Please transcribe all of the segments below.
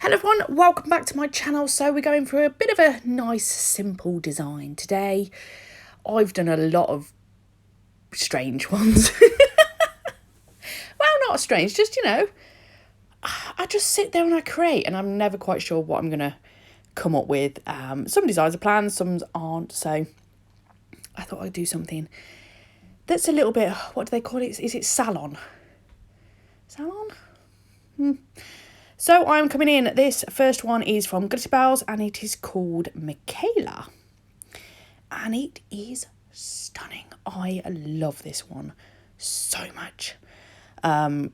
Hello everyone, welcome back to my channel. So we're going for a bit of a nice simple design today. I've done a lot of strange ones. Well, not strange, just I just sit there and I create and I'm never quite sure what I'm going to come up with. Some designs are planned, some aren't, so I thought I'd do something that's a little bit, what do they call it? Is it salon? Salon? So I'm coming in, this first one is from Glitterbels and it is called Michaela. And it is stunning. I love this one so much. And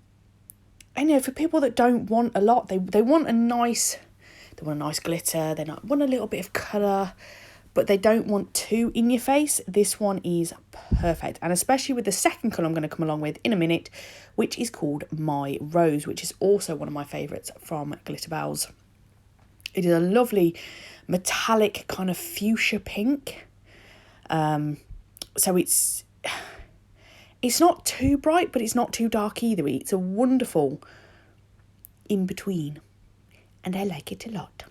for people that don't want a lot, they want a nice glitter, they want a little bit of colour, but they don't want too in your face. This one is perfect. And especially with the second colour I'm going to come along with in a minute, which is called My Rose, which is also one of my favourites from Glitterbels. It is a lovely metallic kind of fuchsia pink. So it's not too bright, but it's not too dark either. It's a wonderful in between. And I like it a lot.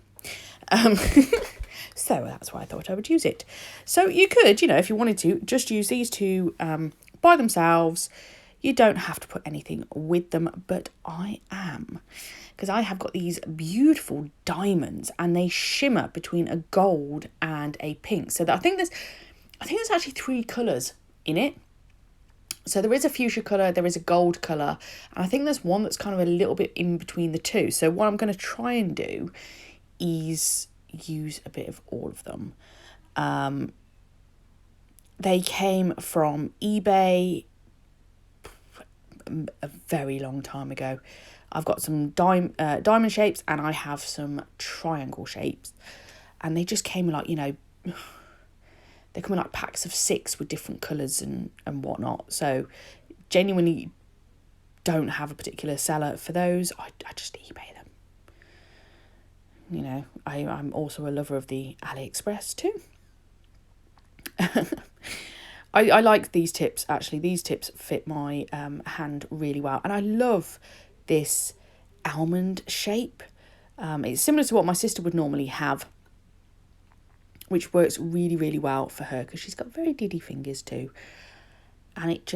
So that's why I thought I would use it. So you could, if you wanted to, just use these two by themselves. You don't have to put anything with them, but I am. Because I have got these beautiful diamonds and they shimmer between a gold and a pink. So that I think there's actually 3 colours in it. So there is a fuchsia colour, there is a gold colour, and I think there's one that's kind of a little bit in between the two. So what I'm going to try and do is use a bit of all of them. They came from eBay a very long time ago. I've got some diamond shapes and I have some triangle shapes, and they just came like, they come in like packs of 6 with different colours and whatnot. So genuinely don't have a particular seller for those. I just eBay them. I'm also a lover of the AliExpress too. I like these tips, actually. These tips fit my hand really well. And I love this almond shape. It's similar to what my sister would normally have, which works really, really well for her because she's got very diddy fingers too. And it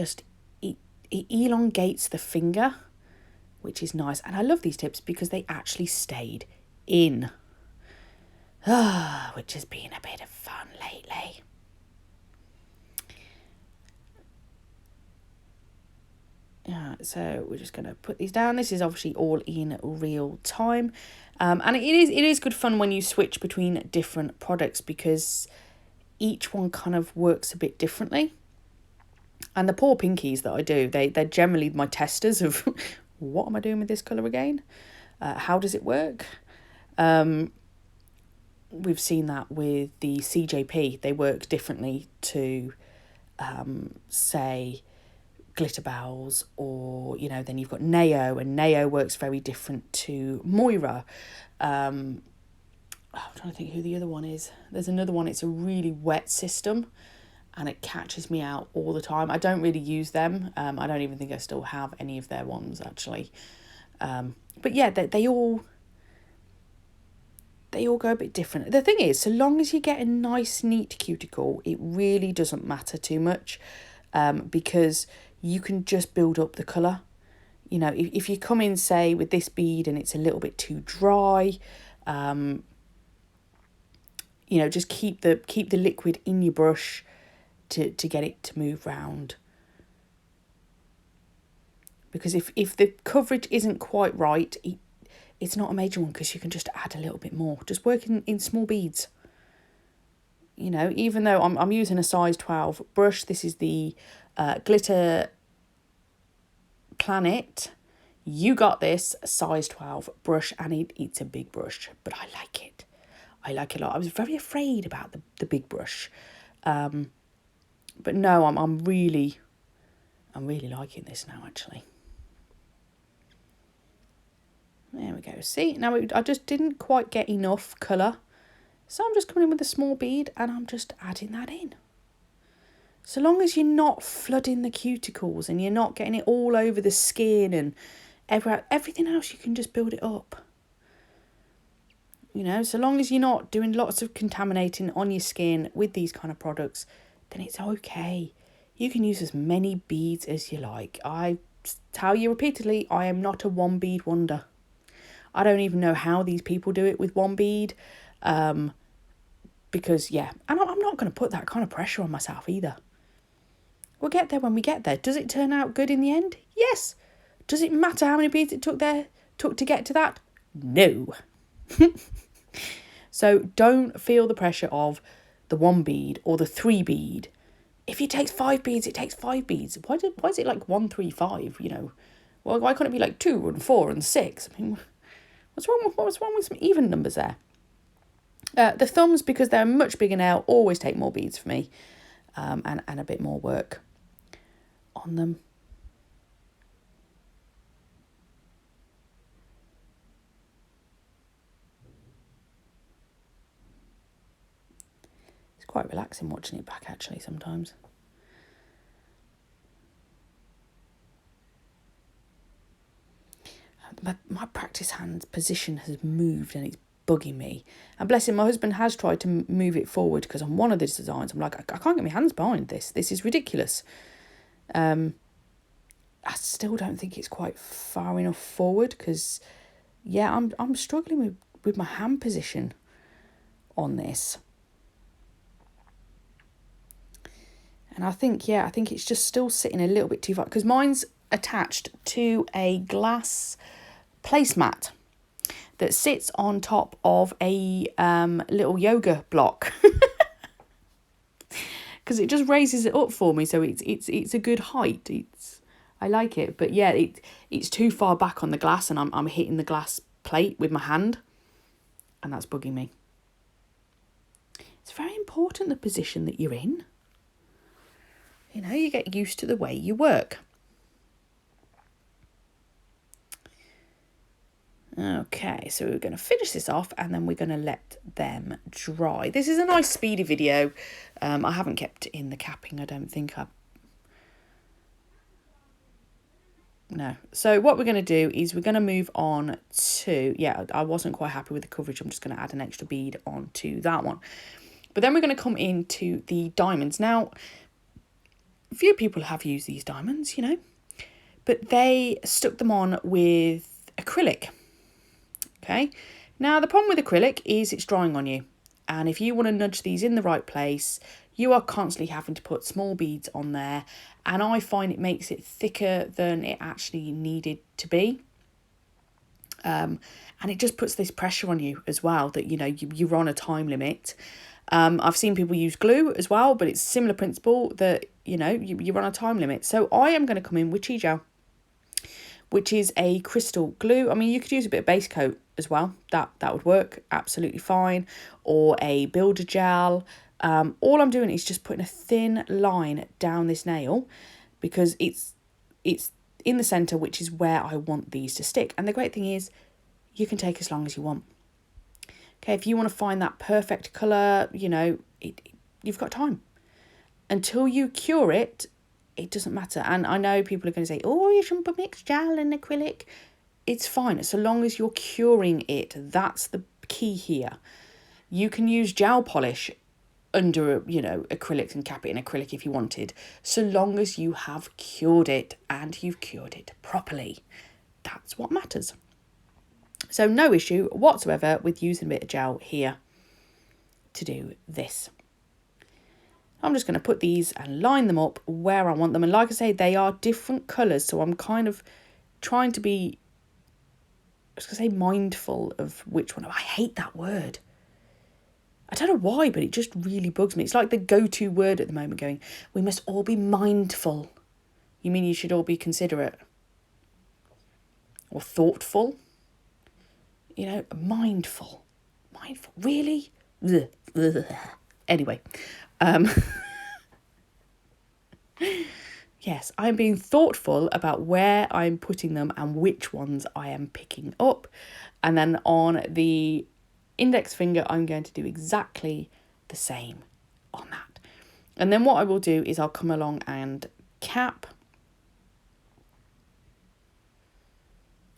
elongates the finger, which is nice. And I love these tips because they actually stayed in, which has been a bit of fun lately. So we're just going to put these down. This is obviously all in real time. And it is good fun when you switch between different products because each one kind of works a bit differently. And the poor pinkies that I do, they're generally my testers of what am I doing with this colour again? How does it work? We've seen that with the CJP. They work differently to, say, Glitterbels, or then you've got Neo, and Neo works very different to Moira. I'm trying to think who the other one is. There's another one. It's a really wet system and it catches me out all the time. I don't really use them. I don't even think I still have any of their ones actually. But yeah, they all go a bit different. The thing is, so long as you get a nice neat cuticle, it really doesn't matter too much, because you can just build up the colour. If you come in, say, with this bead and it's a little bit too dry, just keep the liquid in your brush to get it to move round. Because if the coverage isn't quite right, it's not a major one because you can just add a little bit more. Just work in small beads. Even though I'm using a size 12 brush, this is the Glitter Planet. You got this size 12 brush, and it's a big brush, but I like it. I like it a lot. I was very afraid about the big brush, but no, I'm really liking this now actually. There we go. See, now I just didn't quite get enough colour, so I'm just coming in with a small bead and I'm just adding that in. So long as you're not flooding the cuticles and you're not getting it all over the skin and everything else, you can just build it up. You know, so long as you're not doing lots of contaminating on your skin with these kind of products, then it's okay. You can use as many beads as you like. I tell you repeatedly, I am not a one bead wonder. I don't even know how these people do it with one bead. Because, yeah, and I'm not going to put that kind of pressure on myself either. We'll get there when we get there. Does it turn out good in the end? Yes. Does it matter how many beads it took to get to that? No. So don't feel the pressure of the one bead or the 3 bead. If it takes 5 beads, it takes 5 beads. Why is it like 1, 3, 5? You know, well, why can't it be like 2 and 4 and 6? I mean, what's wrong with some even numbers there? The thumbs, because they're a much bigger nail, always take more beads for me, and a bit more work on them. It's quite relaxing watching it back, actually, sometimes. My practice hand's position has moved and it's bugging me. And bless him, my husband has tried to move it forward, because on one of the designs, I'm like, I can't get my hands behind this. This is ridiculous. I still don't think it's quite far enough forward, because, yeah, I'm struggling with my hand position on this. And I think it's just still sitting a little bit too far, because mine's attached to a glass placemat that sits on top of a little yoga block, because it just raises it up for me, so it's a good height. I like it, but yeah, it's too far back on the glass, and I'm hitting the glass plate with my hand, and that's bugging me. It's very important, the position that you're in. You know, you get used to the way you work. Okay, so we're going to finish this off, and then we're going to let them dry. This is a nice speedy video. I haven't kept in the capping, I don't think. No. So what we're going to do is we're going to move on to... Yeah, I wasn't quite happy with the coverage. I'm just going to add an extra bead onto that one. But then we're going to come into the diamonds. Now, a few people have used these diamonds, you know, but they stuck them on with acrylic. Okay, now the problem with acrylic is it's drying on you, and if you want to nudge these in the right place, you are constantly having to put small beads on there, and I find it makes it thicker than it actually needed to be. And it just puts this pressure on you as well, that, you know, you're on a time limit. I've seen people use glue as well, but it's a similar principle, that, you know, you're on a time limit. So I am going to come in with Chi Gel, which is a crystal glue. I mean, you could use a bit of base coat as well. That would work absolutely fine. Or a builder gel. All I'm doing is just putting a thin line down this nail, because it's in the centre, which is where I want these to stick. And the great thing is, you can take as long as you want. Okay, if you want to find that perfect colour, you know, you've got time. Until you cure it, it doesn't matter. And I know people are going to say, oh, you shouldn't mix gel and acrylic. It's fine, so long as you're curing it. That's the key here. You can use gel polish under, you know, acrylics, and cap it in acrylic if you wanted, so long as you have cured it, and you've cured it properly. That's what matters. So no issue whatsoever with using a bit of gel here to do this. I'm just going to put these and line them up where I want them. And like I say, they are different colours, so I'm kind of trying to be, I was going to say, mindful of which one. I hate that word. I don't know why, but it just really bugs me. It's like the go-to word at the moment, going, we must all be mindful. You mean you should all be considerate? Or thoughtful? You know, mindful. Mindful. Really? Ugh, ugh. Anyway. Yes, I'm being thoughtful about where I'm putting them and which ones I am picking up. And then on the index finger, I'm going to do exactly the same on that. And then what I will do is I'll come along and cap.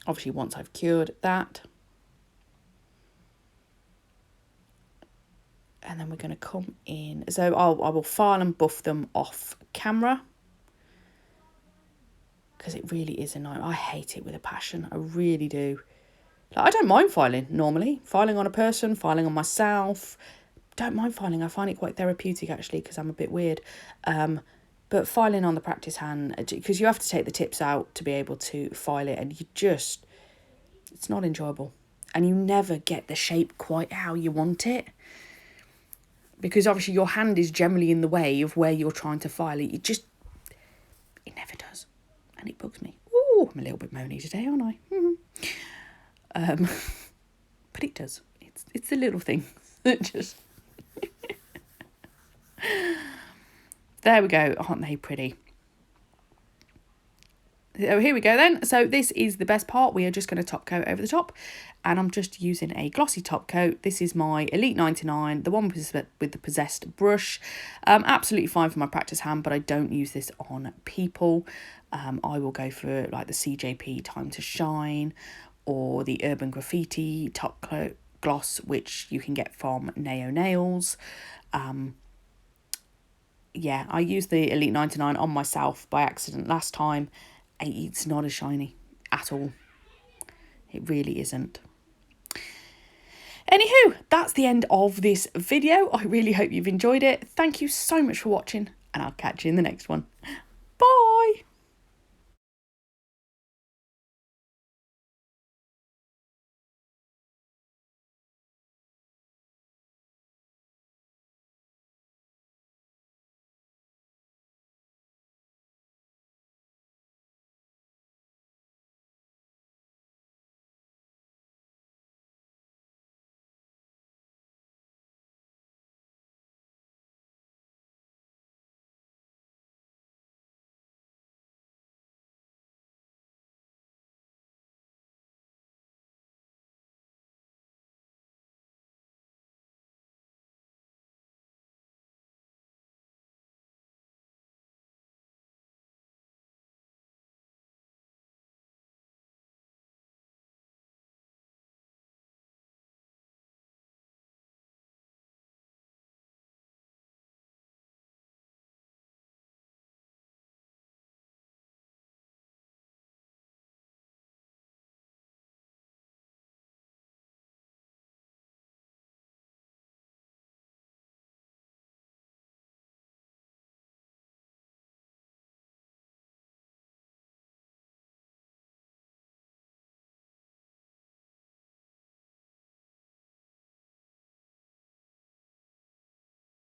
Obviously, once I've cured that. And then we're going to come in. So I will file and buff them off camera, because it really is a nightmare. I hate it with a passion. I really do. Like, I don't mind filing normally. Filing on a person, filing on myself. Don't mind filing. I find it quite therapeutic, actually, because I'm a bit weird. But filing on the practice hand, because you have to take the tips out to be able to file it, and it's not enjoyable. And you never get the shape quite how you want it, because obviously your hand is generally in the way of where you're trying to file it. It never does. And it bugs me. Ooh, I'm a little bit moany today, aren't I? But it does. It's the little things that just... There we go. Aren't they pretty? So here we go then. So this is the best part. We are just going to top coat over the top, and I'm just using a glossy top coat. This is my Elite 99, the one with the possessed brush. Absolutely fine for my practice hand, but I don't use this on people. I will go for like the CJP Time to Shine or the Urban Graffiti top coat gloss, which you can get from Neo Nails. Yeah, I used the Elite 99 on myself by accident last time. It's not as shiny at all. It really isn't. Anywho, that's the end of this video. I really hope you've enjoyed it. Thank you so much for watching, and I'll catch you in the next one.